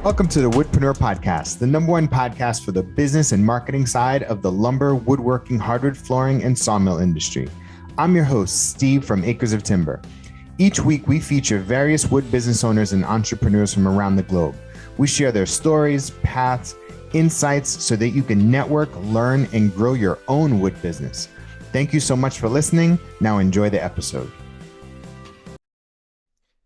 Welcome to the Woodpreneur podcast, the number one podcast for the business and marketing side of the lumber, woodworking, hardwood flooring, and sawmill industry. I'm your host, Steve from Acres of Timber. Each week, we feature various wood business owners and entrepreneurs from around the globe. We share their stories, paths, insights so that you can network, learn, and grow your own wood business. Thank you so much for listening. Now enjoy the episode.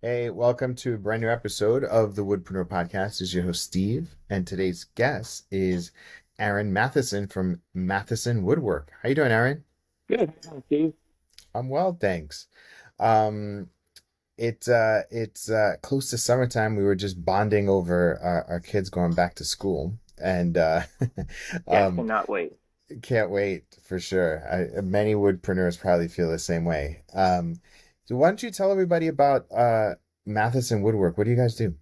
Hey, welcome to a brand new episode of the Woodpreneur podcast. This is your host, Steve, and today's guest is Aaron Matheson from Matheson Woodwork. How you doing, Aaron? Good. Hi, Steve. I'm well, thanks. It's close to summertime. We were just bonding over our kids going back to school, and Yeah, um, cannot wait. can't wait for sure. Many woodpreneurs probably feel the same way. So why don't you tell everybody about Matheson Woodwork? What do you guys do?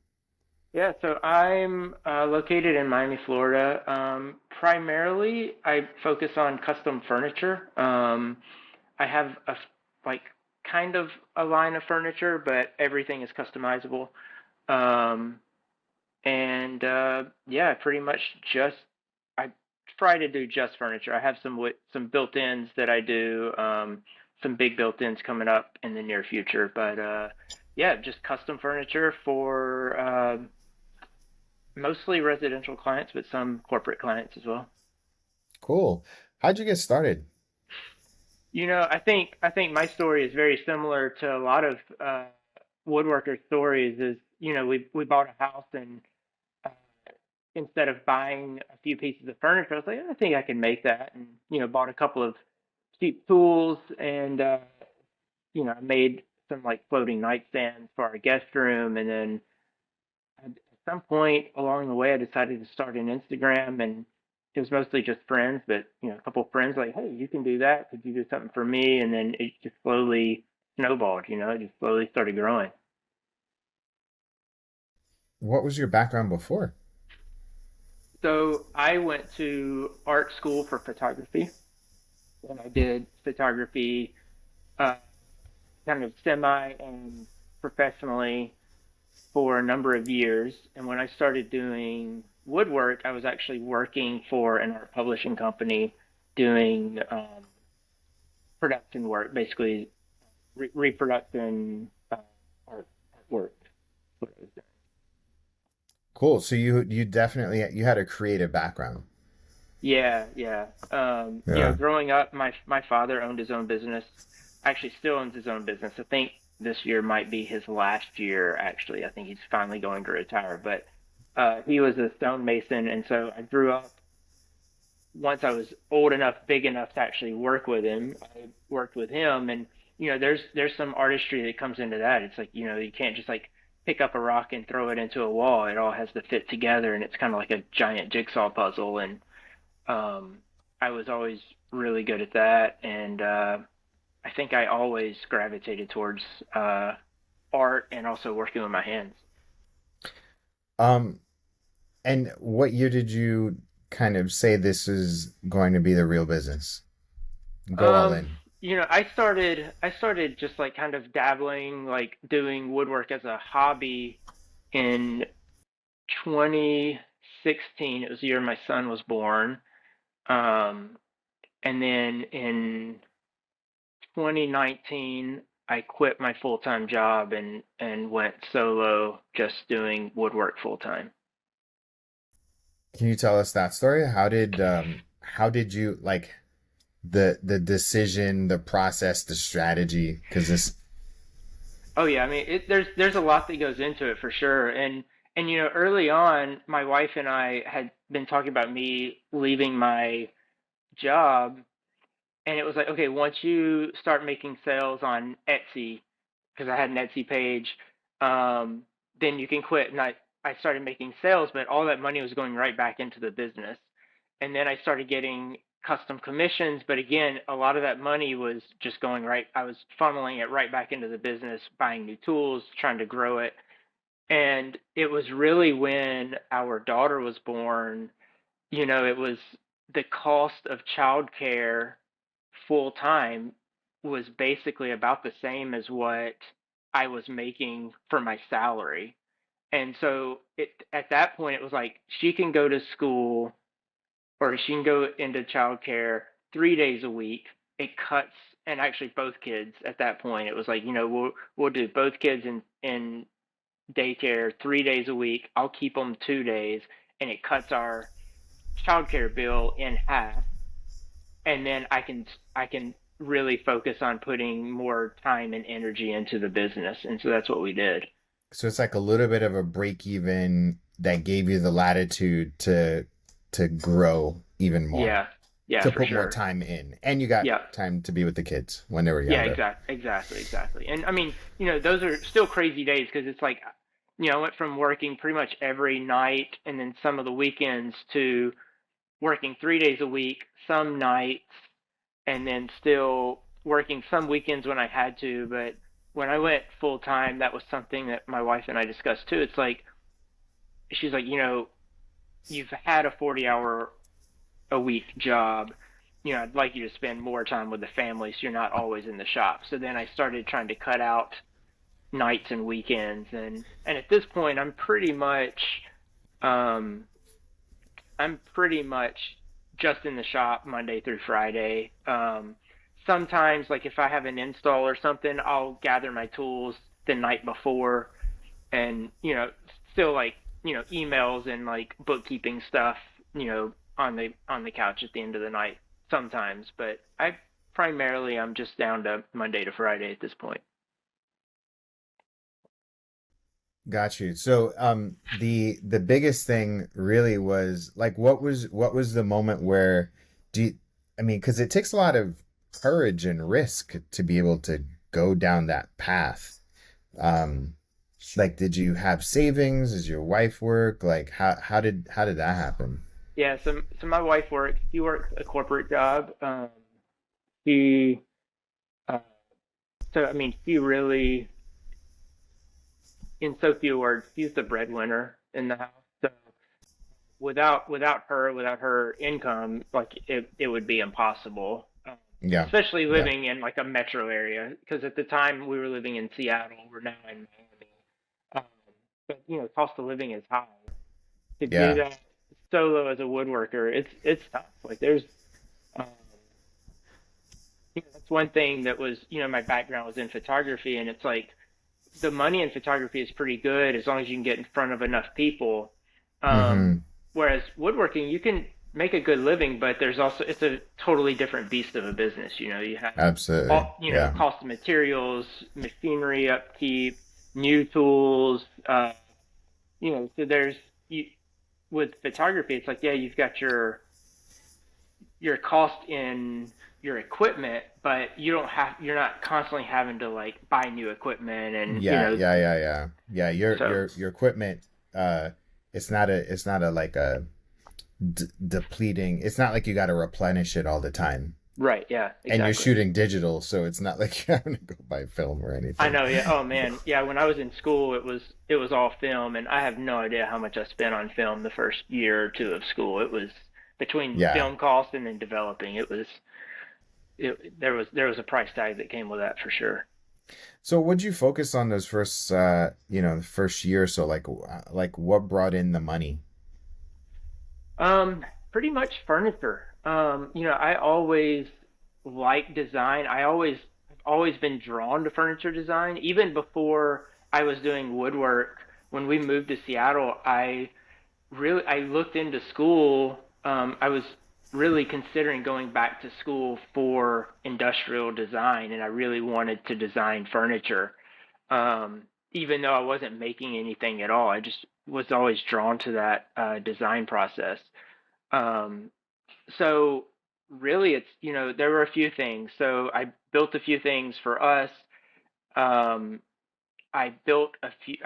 Yeah, so I'm located in Miami, Florida. Primarily, I focus on custom furniture. I have like kind of a line of furniture, but everything is customizable. Um, and yeah, pretty much just I try to do just furniture. I have some built-ins that I do, some big built-ins coming up in the near future, but yeah, just custom furniture for mostly residential clients, but some corporate clients as well. Cool. How'd you get started? I think my story is very similar to a lot of woodworker stories. Is we bought a house and uh, instead of buying a few pieces of furniture, I was like, I think I can make that, and bought a couple of cheap tools, and I made some like floating nightstands for our guest room, and then at some point along the way, I decided to start an Instagram, and it was mostly just friends, but a couple of friends like, hey, you can do that. Could you do something for me? And then it just slowly snowballed. It just slowly started growing. What was your background before? So I went to art school for photography, and I did photography uh, kind of semi and professionally for a number of years. And when I started doing woodwork, I was actually working for an art publishing company doing production work, basically reproduction art artwork. That's what I was doing. Cool. So you definitely you had a creative background. Yeah, yeah. Yeah. Growing up, my father owned his own business. Actually, still owns his own business. I think this year might be his last year. Actually, I think he's finally going to retire. But he was a stonemason, and so I grew up. Once I was old enough, big enough to actually work with him, I worked with him, and there's some artistry that comes into that. It's like you can't just like pick up a rock and throw it into a wall. It all has to fit together, and it's kind of like a giant jigsaw puzzle. And um, I was always really good at that, and I think I always gravitated towards uh, art and also working with my hands. Um, and what year did you kind of say this is going to be the real business? Go all Um, in. I started just like kind of dabbling, like doing woodwork as a hobby in 2016. It was the year my son was born. Um, and then in 2019, I quit my full-time job and went solo, just doing woodwork full-time. Can you tell us that story? How did you like the decision, the process, the strategy? Because this Oh yeah, I mean there's a lot that goes into it for sure. And early on, my wife and I had been talking about me leaving my job, and it was like, okay, once you start making sales on Etsy, because I had an Etsy page, um, then you can quit. And I started making sales, but all that money was going right back into the business. And then I started getting custom commissions, but again, a lot of that money was just going right. I was funneling it right back into the business, buying new tools, trying to grow it. And it was really when our daughter was born, it was the cost of childcare full time was basically about the same as what I was making for my salary. And so at that point, it was like she can go to school or she can go into childcare 3 days a week. It cuts, and actually both kids at that point, it was like, we'll do both kids in daycare 3 days a week. I'll keep them 2 days, and it cuts our childcare bill in half. And then I can really focus on putting more time and energy into the business. And so that's what we did. So it's like a little bit of a break even that gave you the latitude to grow even more, Yeah. Yeah, to for put more sure. time in. And you got Yeah. time to be with the kids when they were Yeah, younger. exactly. And I mean, those are still crazy days because it's like, I went from working pretty much every night and then some of the weekends to working 3 days a week, some nights, and then still working some weekends when I had to. But when I went full time, that was something that my wife and I discussed too. It's like, she's like, you've had a 40-hour a week job. I'd like you to spend more time with the family so you're not always in the shop. So then I started trying to cut out nights and weekends, and at this point um I'm pretty much just in the shop Monday through Friday. Sometimes, like if I have an install or something, I'll gather my tools the night before, and still like emails and like bookkeeping stuff, on the couch at the end of the night sometimes. But I'm just down to Monday to Friday at this point. Got you. So, the biggest thing really was like, what was the moment where do you, I mean, because it takes a lot of courage and risk to be able to go down that path. Um, like, did you have savings? Does your wife work? Like, how did that happen? Yeah, so my wife works. She works a corporate job. She uh, so I mean, she really, in so few words, she's the breadwinner in the house. So without her income, like it would be impossible. Yeah, Especially yeah, living in like a metro area, because at the time we were living in Seattle, we're now in Miami. Um, but cost of living is high. To do yeah. that solo as a woodworker, it's tough. Like um, that's one thing that was, my background was in photography, and it's like the money in photography is pretty good as long as you can get in front of enough people. Um, Mm-hmm. Whereas woodworking, you can make a good living, but it's a totally different beast of a business. You have Absolutely. all, Yeah. cost of materials, machinery upkeep, new tools. So you, with photography, it's like, yeah, you've got your cost in your equipment, but you're not constantly having to like buy new equipment and Yeah, yeah, yeah, yeah. Yeah, your so your your equipment uh it's not a like a depleting. It's not like you got to replenish it all the time. right, yeah, And you're exactly. shooting digital, so it's not like you're having to go buy film or I anything. know, yeah. Oh man, yeah. When I was in school, it was all film, and I have no idea how much I spent on film the first year or two of school. It was between Yeah. film cost and then developing. There was a price tag that came with that for sure. So what'd you focus on those first the first year or so, like what brought in the money? Pretty much furniture. I always like design. I've always been drawn to furniture design. Even before I was doing woodwork, when we moved to Seattle, I looked into school. I was really considering going back to school for industrial design, and I really wanted to design furniture. Even though I wasn't making anything at all, I just was always drawn to that design process. Um, so really, there were a few things. So I built a few things for us. Um, I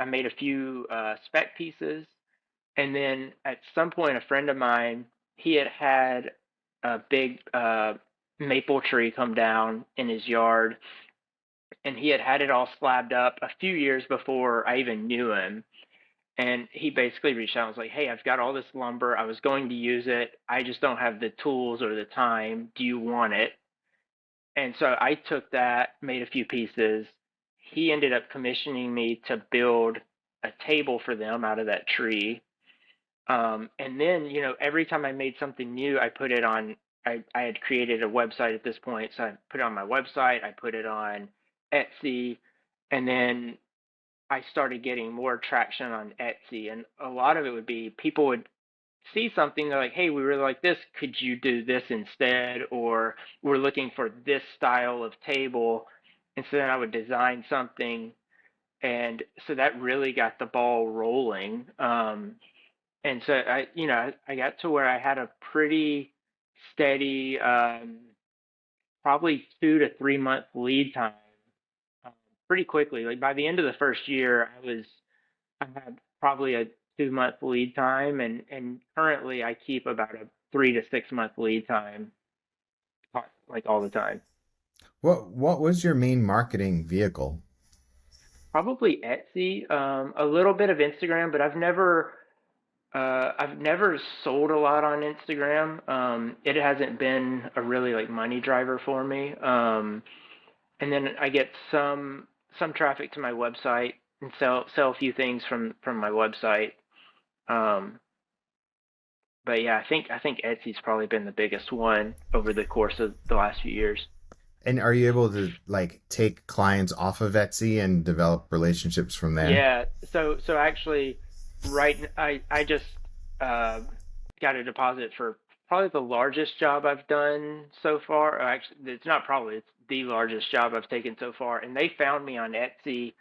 made a few spec pieces, and then at some point, a friend of mine, he had a big maple tree come down in his yard, and he had it all slabbed up a few years before I even knew him. And he basically reached out and was like, "Hey, I've got all this lumber. I was going to use it. I just don't have the tools or the time. Do you want it?" And so I took that, made a few pieces. He ended up commissioning me to build. a table for them out of that tree. And then, every time I made something new, I put it on, I had created a website at this point. So I put it on my website, I put it on Etsy, and then I started getting more traction on Etsy. And a lot of it would be people would see something, they're like, hey, we really like this. Could you do this instead? Or we're looking for this style of table. And so then I would design something. And so that really got the ball rolling. And so I got to where I had a pretty steady, probably 2 to 3 month lead time, um, pretty quickly. Like by the end of the first year, I had probably a 2 month lead time, and currently I keep about a 3 to 6 month lead time, like all the time. What was your main marketing vehicle? Probably Etsy, a little bit of Instagram, but I've never sold a lot on Instagram. It hasn't been a really like money driver for me. And then I get some traffic to my website and sell a few things from my website. Um, but yeah, I think Etsy's probably been the biggest one over the course of the last few years. And are you able to like take clients off of Etsy and develop relationships from there? Yeah, so actually, I just uh, got a deposit for probably the largest job I've done so far. Or actually, it's not probably, it's the largest job I've taken so far. And they found me on Etsy,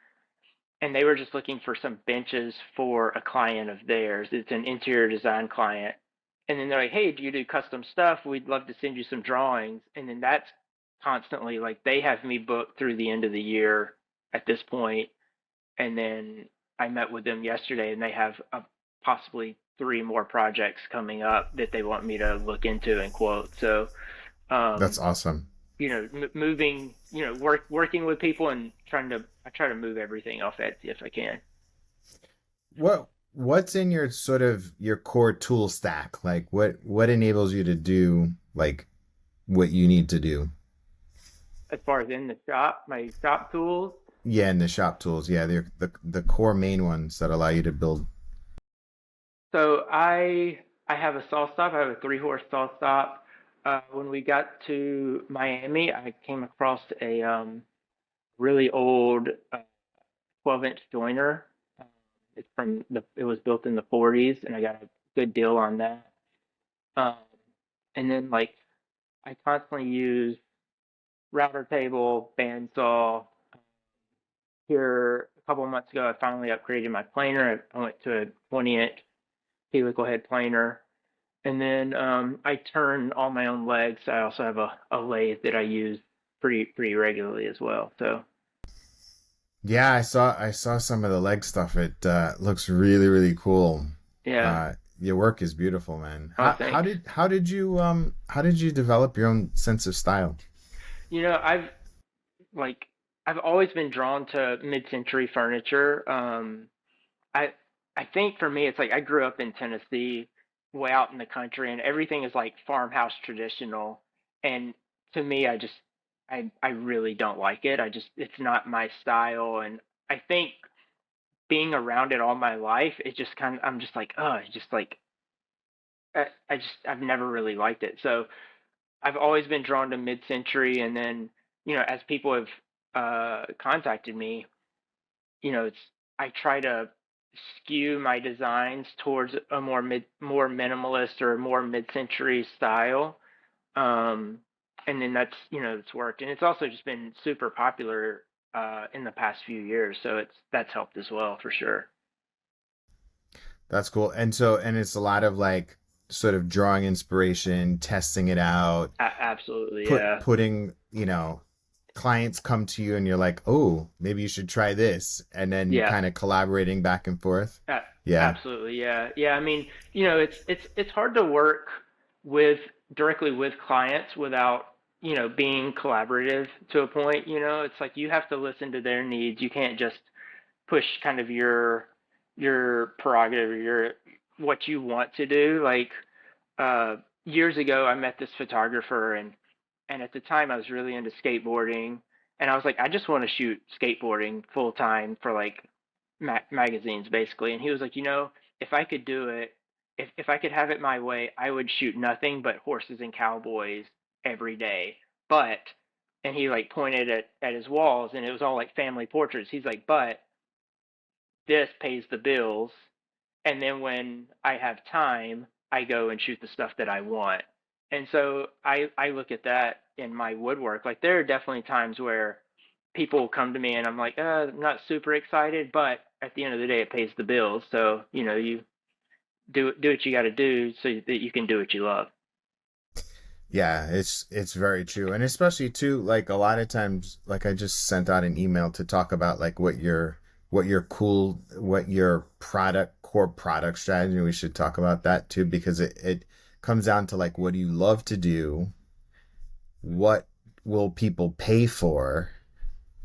and they were just looking for some benches for a client of theirs. It's an interior design client. And then they're like, "Hey, do you do custom stuff? We'd love to send you some drawings." And then that's constantly like they have me booked through the end of the year at this point, and then I met with them yesterday, and they have possibly three more projects coming up that they want me to look into and quote. So, That's um, awesome. moving, working with people and I try to move everything off Etsy if I can. What's in your sort of your core tool stack? Like what enables you to do like what you need to do? As far as in the shop, my shop tools. Yeah, and the shop tools. Yeah, they're the core main ones that allow you to build. So I have a saw stop. I have a 3 horse saw stop. When we got to Miami, I came across a really old 12-inch joiner. Um, it was built in the 40s, and I got a good deal on that. Um, and then like I constantly use router table, bandsaw. Here a couple of months ago, I finally upgraded my planer. I went to a 20-inch helical head planer. And then I turn all my own legs. I also have a lathe that I use pretty regularly as well. So Yeah, I saw some of the leg stuff. It looks really cool. yeah. Your work is beautiful, man. Oh, How thanks. did how did you develop your own sense of style? You know, like I've always been drawn to mid-century furniture. I I think for me, it's like I grew up in Tennessee, way out in the country, and everything is like farmhouse traditional. And to me, I really don't like it. It's not my style, and I think being around it all my life, it just kind of I'm just like, oh, it's just like I've never really liked it. So I've always been drawn to mid-century, and then as people have contacted me, it's I try to skew my designs towards a more minimalist or a more mid-century style. Um, and then it's worked, and it's also just been super popular in the past few years, so that's helped as well for sure. That's cool. And it's a lot of like sort of drawing inspiration, testing it out, Absolutely, yeah, putting, clients come to you and you're like, "Oh, maybe you should try this." And then yeah. kind of collaborating back and forth. A- Yeah. Absolutely, yeah, yeah. I mean, it's hard to work with directly with clients without being collaborative to a point. It's like you have to listen to their needs. You can't just push kind of your prerogative or your what you want to do. Like years ago, I met this photographer, and at the time I was really into skateboarding, and I was like, I just want to shoot skateboarding full time for like magazines basically, and he was like, if I could do it, if I could have it my way, I would shoot nothing but horses and cowboys every day. But and he like pointed at his walls, and it was all like family portraits. He's like, but this pays the bills, and then when I have time, I go and shoot the stuff that I want. And so I look at that in my woodwork. Like there are definitely times where people will come to me and I'm like, I'm not super excited, but at the end of the day, it pays the bills. So you do what you got to do so that you can do what you love. Yeah, it's very true. And especially too, like a lot of times, like I just sent out an email to talk about like what your core product strategy. We should talk about that too, because it comes down to like what do you love to do? What will people pay for?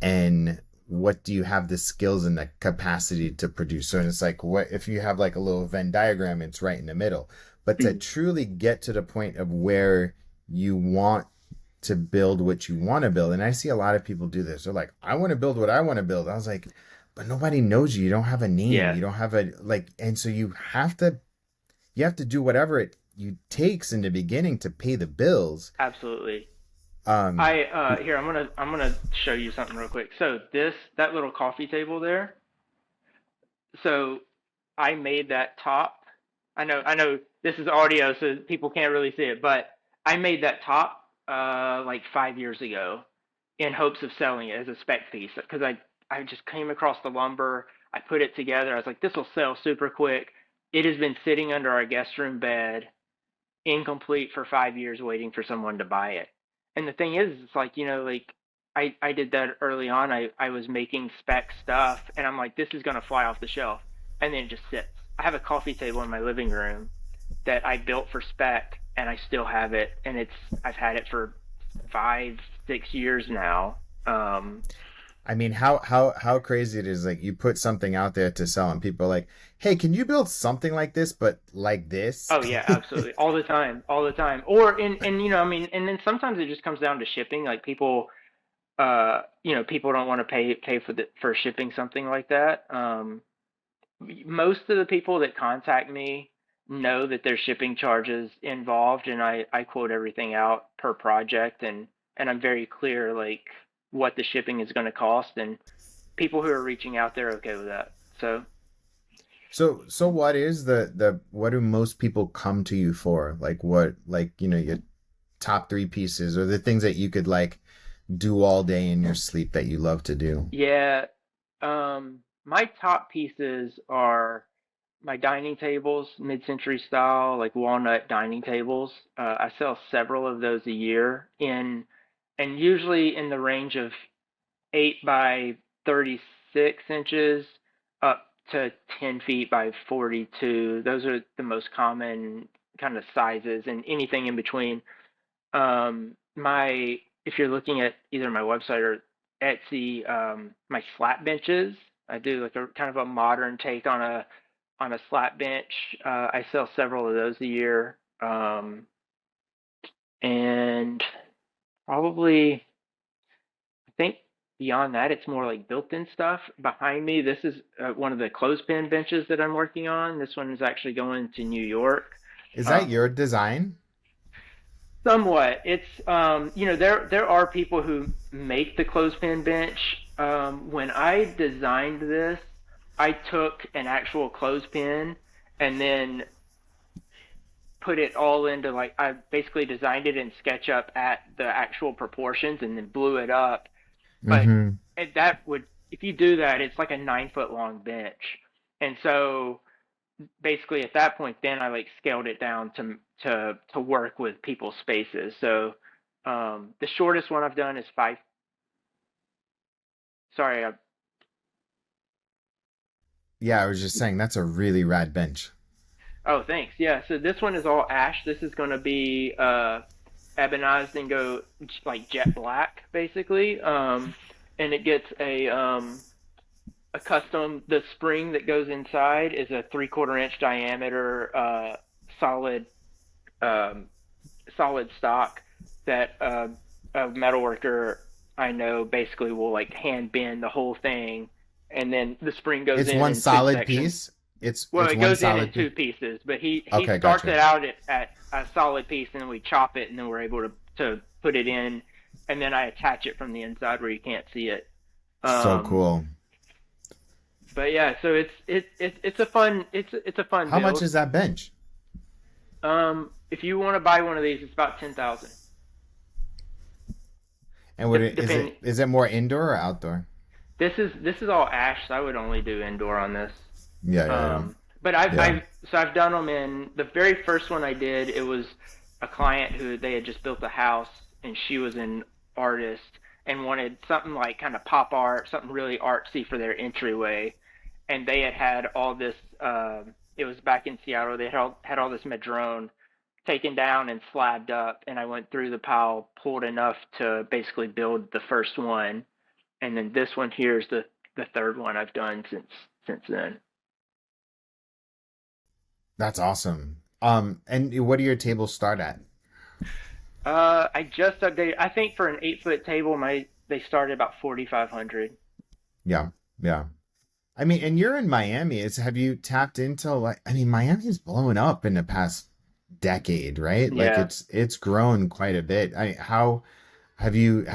And what do you have the skills and the capacity to produce? So it's like what if you have like a little Venn diagram, it's right in the middle. But to truly get to the point of where you want to build what you want to build, and I see a lot of people do this. They're like, I want to build what I want to build. I was like, but nobody knows you. You don't have a name. Yeah, You don't have a like, and so you have to do whatever it you takes in the beginning to pay the bills. absolutely. Um, I here I'm gonna show you something real quick. So that little coffee table there. So I made that top. I know this is audio, so people can't really see it, but I made that top like 5 years ago in hopes of selling it as a spec piece because I just came across the lumber. I put it together. I was like, this will sell super quick. It has been sitting under our guest room bed incomplete for 5 years waiting for someone to buy it. And the thing is, it's like, like I did that early on. I was making spec stuff and I'm like, this is gonna fly off the shelf. And then it just sits. I have a coffee table in my living room that I built for spec and I still have it and I've had it for 5, 6 years now. I mean, how crazy it is. Like you put something out there to sell, and people are like, "Hey, can you build something like this, but like this?" Oh yeah, absolutely. All the time, all the time. Or and I mean, and then sometimes it just comes down to shipping. Like people don't want to pay for shipping something like that. Most of the people that contact me know that there's shipping charges involved, and I quote everything out per project, and I'm very clear like what the shipping is going to cost, and people who are reaching out, they're okay with that. So So what is the what do most people come to you for? Like what like your top three pieces or the things that you could like do all day in your sleep that you love to do? yeah, my top pieces are my dining tables, mid-century style, like walnut dining tables. I sell several of those a year and usually in the range of 8 by 36 inches up to 10 feet by 42. Those are the most common kind of sizes and anything in between. If you're looking at either my website or Etsy, my slat benches, I do like a kind of a modern take on a slat bench. I sell several of those a year. And probably, I think beyond that, it's more like built-in stuff. Behind me, this is one of the clothespin benches that I'm working on. This one is actually going to New York. Is Uh, that your design? Somewhat. It's there are people who make the clothespin bench. When I designed this, I took an actual clothespin and then put it all into like I basically designed it in SketchUp at the actual proportions and then blew it up. But Mm-hmm. that would if you do that, it's like a 9 foot long bench. And so basically at that point then I like scaled it down to work with people's spaces. So the shortest one I've done is five. Sorry, Yeah, I was just saying that's a really rad bench. oh thanks. Yeah, so this one is all ash. This is going to be ebonized and go like jet black basically. And it gets a custom. The spring that goes inside is a 3/4 inch diameter solid um, solid stock that a metal worker I know basically will like hand bend the whole thing and then the spring goes It's in one two solid sections. piece. It's Well, it's it one goes in solid piece. two pieces, but he Okay, starts it gotcha. out at a solid piece, and then we chop it, and then we're able to put it in, and then I attach it from the inside where you can't see it. So Um, cool. but yeah, so it's a fun it's a fun How much build. is that bench? If you want to buy one of these, it's about 10,000. And what it is Depending. it more indoor or outdoor? This is all ash, so I would only do indoor on this. Yeah, yeah, yeah. But Yeah. I've done them in the very first one I did. It was a client who they had just built a house, and she was an artist and wanted something like kind of pop art, something really artsy for their entryway. And they had all this. It was back in Seattle. They had all this madrone taken down and slabbed up, and I went through the pile, pulled enough to basically build the first one, and then this one here is the third one I've done since then. That's awesome. And what do your tables start at? I just updated. I think for an 8 foot table, my they started about 4,500. Yeah, yeah. I mean, and you're in Miami. Have you tapped into like I mean, Miami's blowing up in the past decade, right? Like Yeah. it's grown quite a bit. How have you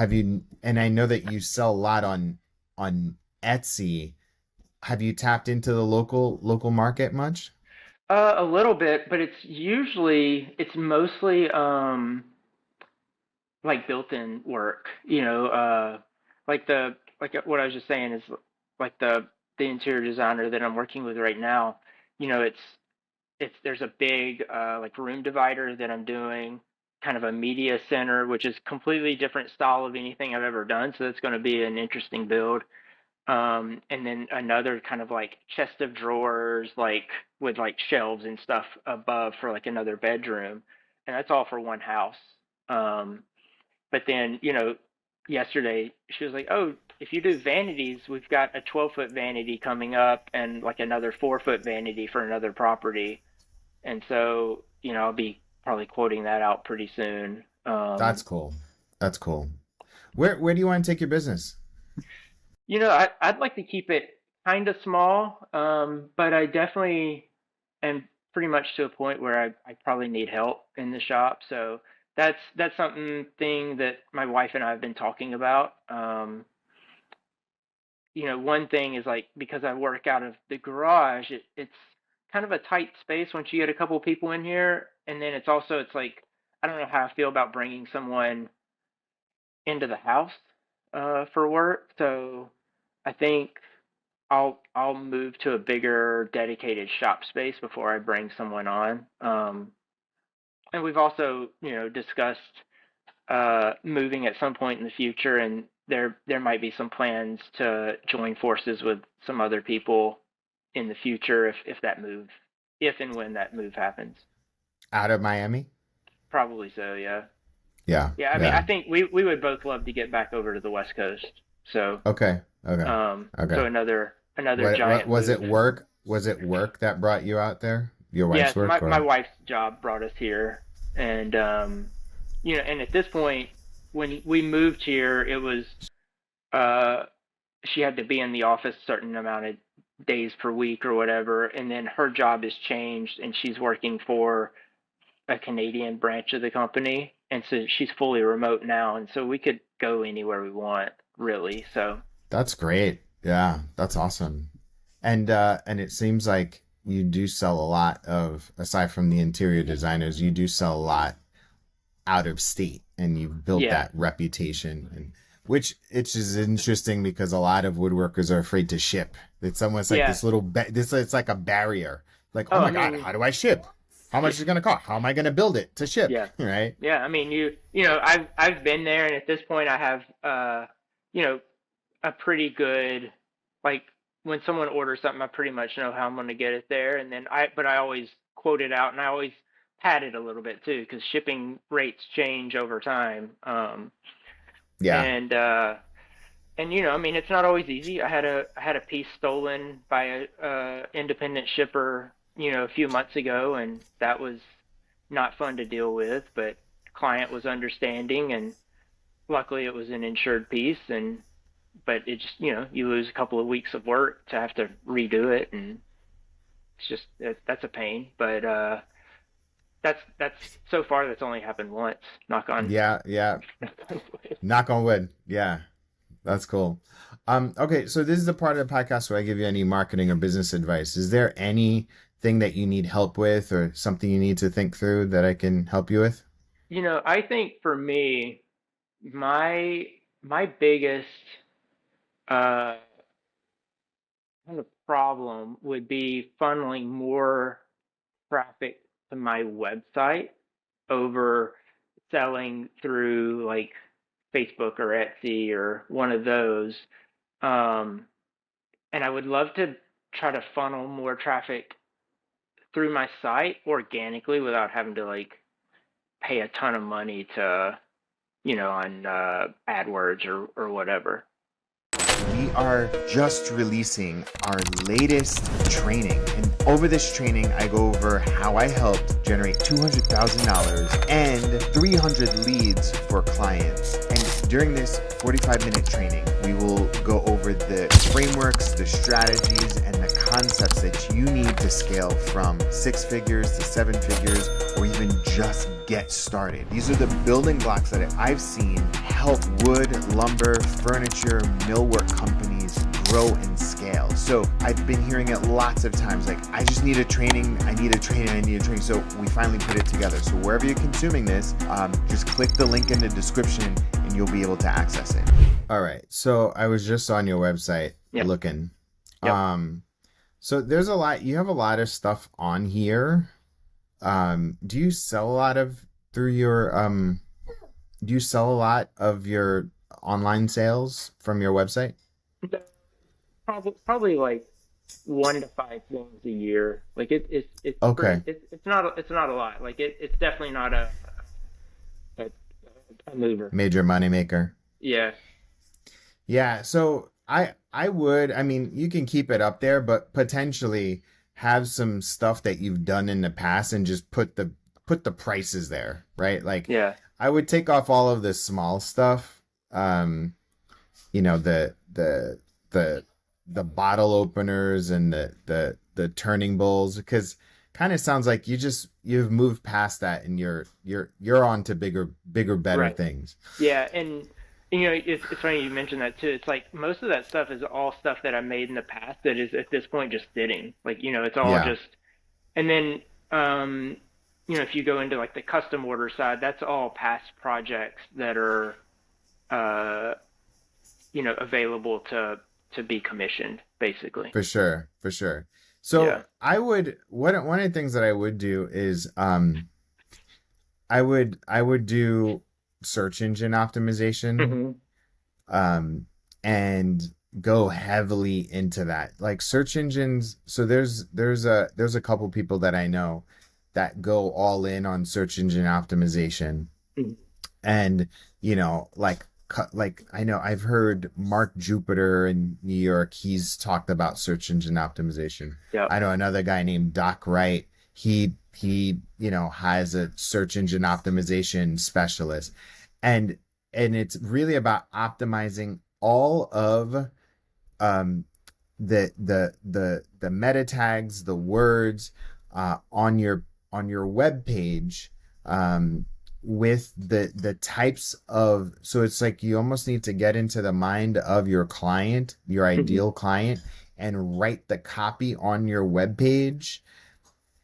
and I know that you sell a lot on Etsy. Have you tapped into the local market much? A little bit, but it's mostly like built-in work. Like what I was just saying is like the interior designer that I'm working with right now. You know, it's there's a big like room divider that I'm doing, kind of a media center, which is completely different style of anything I've ever done. So that's going to be an interesting build. And then another kind of like chest of drawers, like with like shelves and stuff above for like another bedroom, and that's all for one house. Um, but then, yesterday she was like, "Oh, if you do vanities, we've got a 12 foot vanity coming up and like another 4 foot vanity for another property." And so, I'll be probably quoting that out pretty soon. That's cool. That's cool. Where do you want to take your business? I'd like to keep it kind of small, but I definitely am pretty much to a point where I probably need help in the shop. So that's something thing that my wife and I have been talking about. One thing is like because I work out of the garage, it's kind of a tight space once you get a couple people in here, and then it's like I don't know how I feel about bringing someone into the house for work. So I think I'll move to a bigger dedicated shop space before I bring someone on. And we've also, discussed moving at some point in the future, and there might be some plans to join forces with some other people in the future if and when that move happens. Out of Miami? Probably so, yeah. Yeah, Yeah, I mean, I yeah. think we would both love to get back over to the West Coast. So, Okay, okay, so okay. another What giant was it move. work? Was it work that brought you out there? Your wife's Yes, work my or? wife's job brought us here, and and at this point, when we moved here, it was uh, she had to be in the office a certain amount of days per week or whatever, and then her job has changed, and she's working for a Canadian branch of the company, and so she's fully remote now, and so we could go anywhere we want, really. So That's great. Yeah, that's awesome. And it seems like you do sell a lot of aside from the interior designers, you do sell a lot out of state and you've built yeah. that reputation and which it's just interesting because a lot of woodworkers are afraid to ship. It's almost like Yeah. this this it's like a barrier. Like, oh Oh, I my God, mean, how do I ship? How much is it gonna cost? How am I gonna build it to ship? yeah. Right? Yeah, I mean, I've been there, and at this point, I have you know, a pretty good like when someone orders something, I pretty much know how I'm going to get it there, and then but I always quote it out, and I always pad it a little bit too, because shipping rates change over time. Yeah. And I mean, it's not always easy. I had a piece stolen by a independent shipper, a few months ago, and that was not fun to deal with, but client was understanding, and luckily it was an insured piece, and but it just, you lose a couple of weeks of work to have to redo it, and it's just that's a pain. But that's so far that's only happened once. Knock on, Yeah, yeah. knock on wood. Knock on wood. Yeah, that's cool. Okay, so this is the part of the podcast where I give you any marketing or business advice. Is there anything that you need help with or something you need to think through that I can help you with? I think for me, my biggest uh, kind of problem would be funneling more traffic to my website over selling through like Facebook or Etsy or one of those. Um, and I would love to try to funnel more traffic through my site organically without having to like pay a ton of money to, on AdWords or whatever. We are just releasing our latest training. And over this training, I go over how I helped generate $200,000 and 300 leads for clients. And during this 45-minute training, we will go over the frameworks, the strategies, and the concepts that you need to scale from 6 figures to 7 figures, or even just get started. These are the building blocks that I've seen help wood, lumber, furniture, millwork companies grow and scale. So I've been hearing it lots of times, like, I just need a training, I need a training, I need a training. So we finally put it together. So wherever you're consuming this, just click the link in the description and you'll be able to access it. All right. So I was just on your website Yep. looking. Yep. So there's a lot, you have a lot of stuff on here. Do you sell a lot of through your do you sell a lot of your online sales from your website? Probably like 1 to 5 things a year. Like it's Okay. pretty it's not a lot. Like it's definitely not a, a mover. Major moneymaker. Yeah. Yeah, so I mean, you can keep it up there, but potentially have some stuff that you've done in the past and just put the prices there, right? Like Yeah. I would take off all of the small stuff. Um, the the bottle openers and the turning bowls, because kind of sounds like you've moved past that and you're on to bigger better Right. things. Yeah, and it's funny you mentioned that too. It's like most of that stuff is all stuff that I made in the past that is at this point just sitting. Like, it's all Yeah, just, and then if you go into like the custom order side, that's all past projects that are uh, available to be commissioned, basically. for sure, for sure. Yeah. So I would one of the things that I would do is I would do search engine optimization, Hmm. and go heavily into that. Like search engines, so there's a couple people that I know that go all in on search engine optimization. Hmm. And like I know I've heard Mark Jupiter in New York, he's talked about search engine optimization. Yep. I know another guy named Doc Wright. He has a search engine optimization specialist. And it's really about optimizing all of um the meta tags, the words on your web page, with the types of, so it's like you almost need to get into the mind of your client, your Hmm. ideal client, and write the copy on your web page,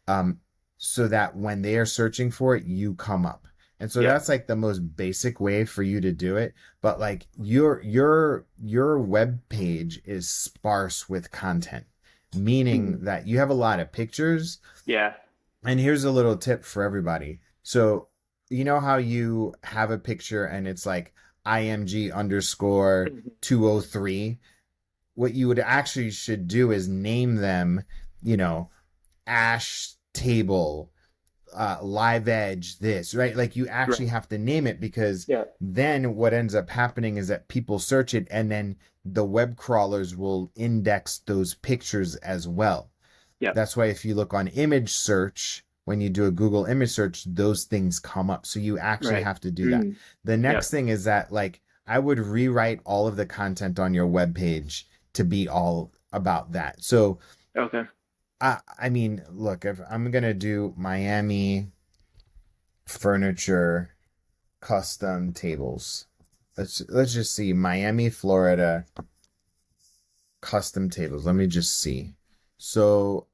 um, so that when they are searching for it, you come up. And so Yep. that's like the most basic way for you to do it. But like your web page is sparse with content, Hmm. meaning that you have a lot of pictures. Yeah. And here's a little tip for everybody. So you know how you have a picture and it's like IMG underscore Hmm. 203? What you would actually should do is name them, you know, ash table, live edge, this, right? Like you actually Right. have to name it, because Yeah. then what ends up happening is that people search it and then the web crawlers will index those pictures as well. Yep. That's why if you look on image search, when you do a Google image search, those things come up. So you actually Right. have to do that. Mm. The next Yep. thing is that, like, I would rewrite all of the content on your webpage to be all about that. So Okay. I mean, look, if I'm gonna do Miami furniture custom tables, let's just see Miami, Florida custom tables. Let me just see. So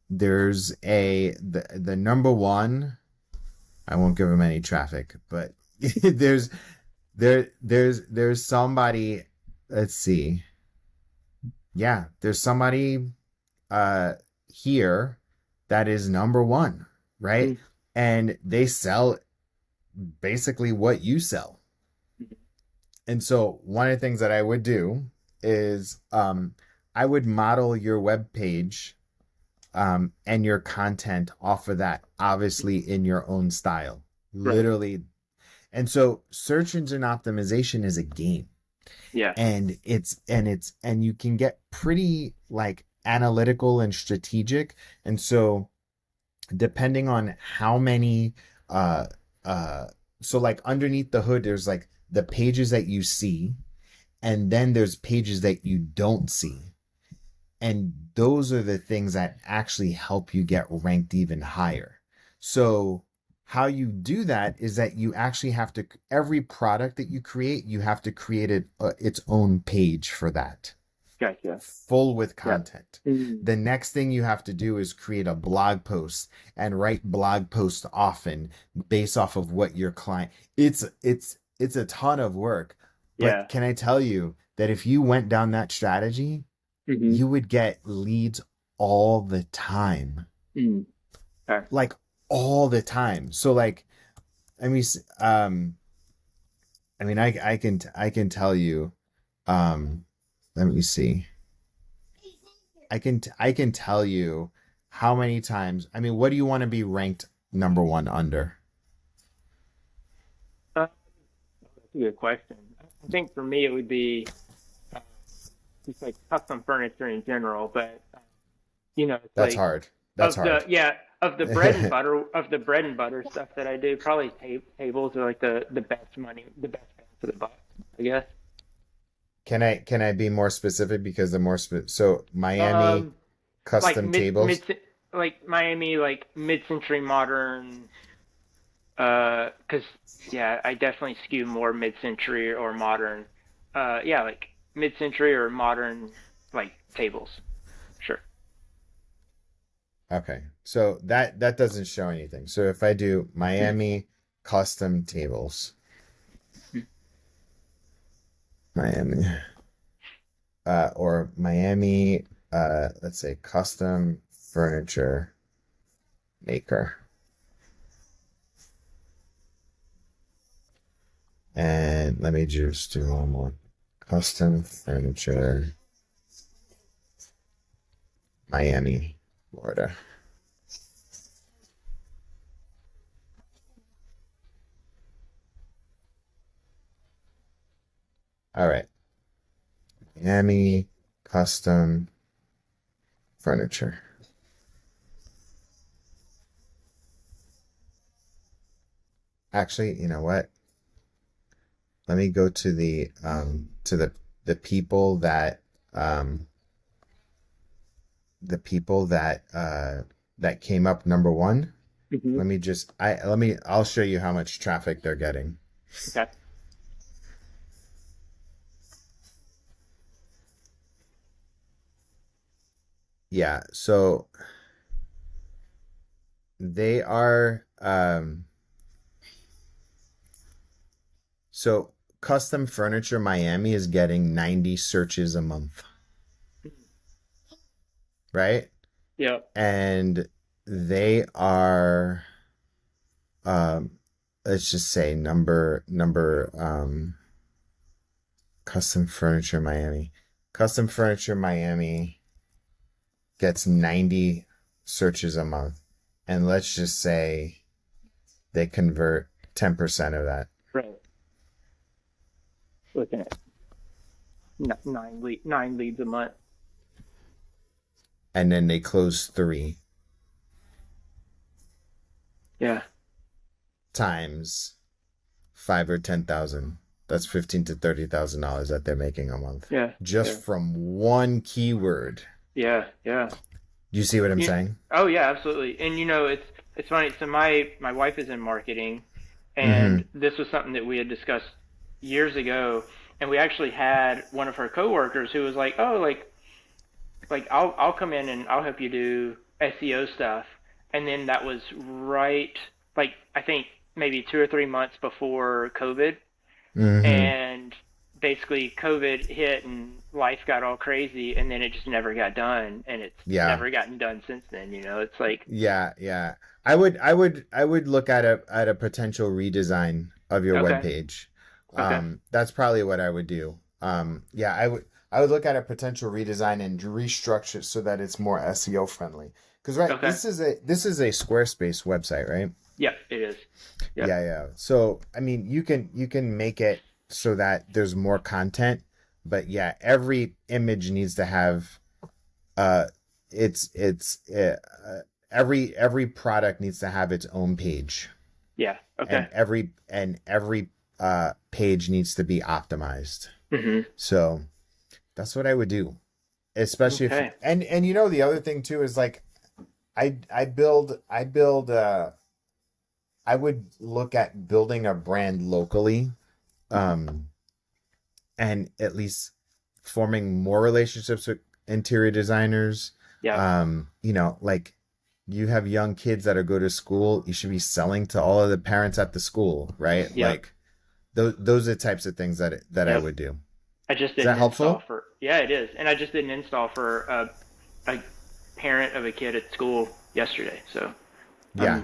there's the number one. I won't give him any traffic, but there's somebody. Let's see. Yeah, there's somebody here that is number one, right? And they sell basically what you sell. And so one of the things that I would do is I would model your web page and your content off of that, obviously in your own style, literally. And so search engine optimization is a game. Yeah. And you can get pretty like analytical and strategic. And so depending on how many so like underneath the hood, there's like the pages that you see, and then there's pages that you don't see. And those are the things that actually help you get ranked even higher. So how you do that is that you actually have to, every product that you create, you have to create its own page for that. Gotcha. Full with content. Yeah. Mm-hmm. The next thing you have to do is create a blog post and write blog posts often based off of what your client, it's a ton of work. But can I tell you that if you went down that strategy, you would get leads all the time. Okay. Like all the time. So like, I mean, I can tell you, let me see. I can tell you how many times, I mean, what do you want to be ranked number one under? That's a good question. I think for me, it would be just like custom furniture in general, but it's that's like hard. That's hard. Of the bread and butter stuff that I do, probably tables are like the best bang for the buck, I guess. Can I be more specific, because the more so Miami custom tables, like Miami, like mid-century modern, because I definitely skew more mid-century or modern, like mid-century or modern, like tables. Sure. Okay, so that doesn't show anything. So if I do Miami custom tables, Miami, or Miami, let's say custom furniture maker, and let me just do one more. Custom furniture, Miami, Florida. All right. Miami custom furniture. Actually, you know what? Let me go to the people that that came up number one. Let me just I'll show you how much traffic they're getting. Okay. Yeah, so they are so custom furniture Miami is getting 90 searches a month. Right? Yeah. And they are let's just say number custom furniture Miami. Custom furniture Miami gets 90 searches a month. And let's just say they convert 10% of that. Right. Looking at nine leads a month. And then they close 3. Yeah. Times 5 or 10,000. That's $15,000 to $30,000 that they're making a month. Yeah. Just from one keyword. Yeah. You see what I'm saying? Oh yeah, absolutely. And it's funny. So my wife is in marketing, and this was something that we had discussed years ago. And we actually had one of her coworkers who was like, "Oh, like I'll come in and I'll help you do SEO stuff." And then that was right, like I think maybe 2 or 3 months before COVID, and basically COVID hit and life got all crazy, and then it just never got done, and it's never gotten done since then. It's like yeah. I would look at a potential redesign of your webpage. That's probably what I would do. I would look at a potential redesign and restructure it so that it's more SEO friendly. Because this is a Squarespace website, right? Yeah, it is. Yep. Yeah. So I mean, you can make it so that there's more content, but yeah, every image needs to have every product needs to have its own page. Yeah. Okay. And every page needs to be optimized. So that's what I would do, especially if and the other thing too is like I would look at building a brand locally, and at least forming more relationships with interior designers. Yeah. Like you have young kids that go to school, you should be selling to all of the parents at the school, right? Yeah. Like those are the types of things that I would do. I just did an install for it is, and I just did an install for a parent of a kid at school yesterday. So yeah,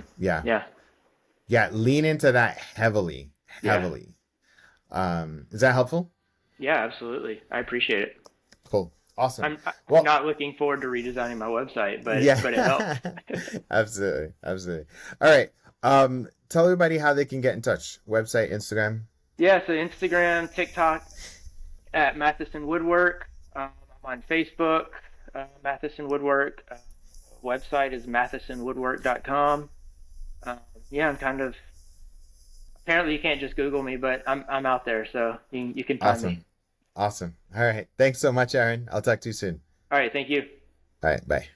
lean into that heavily. Is that helpful? Yeah, absolutely. I appreciate it. Cool. Awesome. I'm not looking forward to redesigning my website, but it helps. Absolutely. All right. Tell everybody how they can get in touch. Website, Instagram. Yeah, so Instagram, TikTok at Matheson Woodwork. I'm on Facebook, Matheson Woodwork. Website is mathesonwoodwork.com. I'm kind of, apparently you can't just Google me, but I'm out there, so you can find me. Awesome. All right. Thanks so much, Aaron. I'll talk to you soon. All right. Thank you. All right. Bye.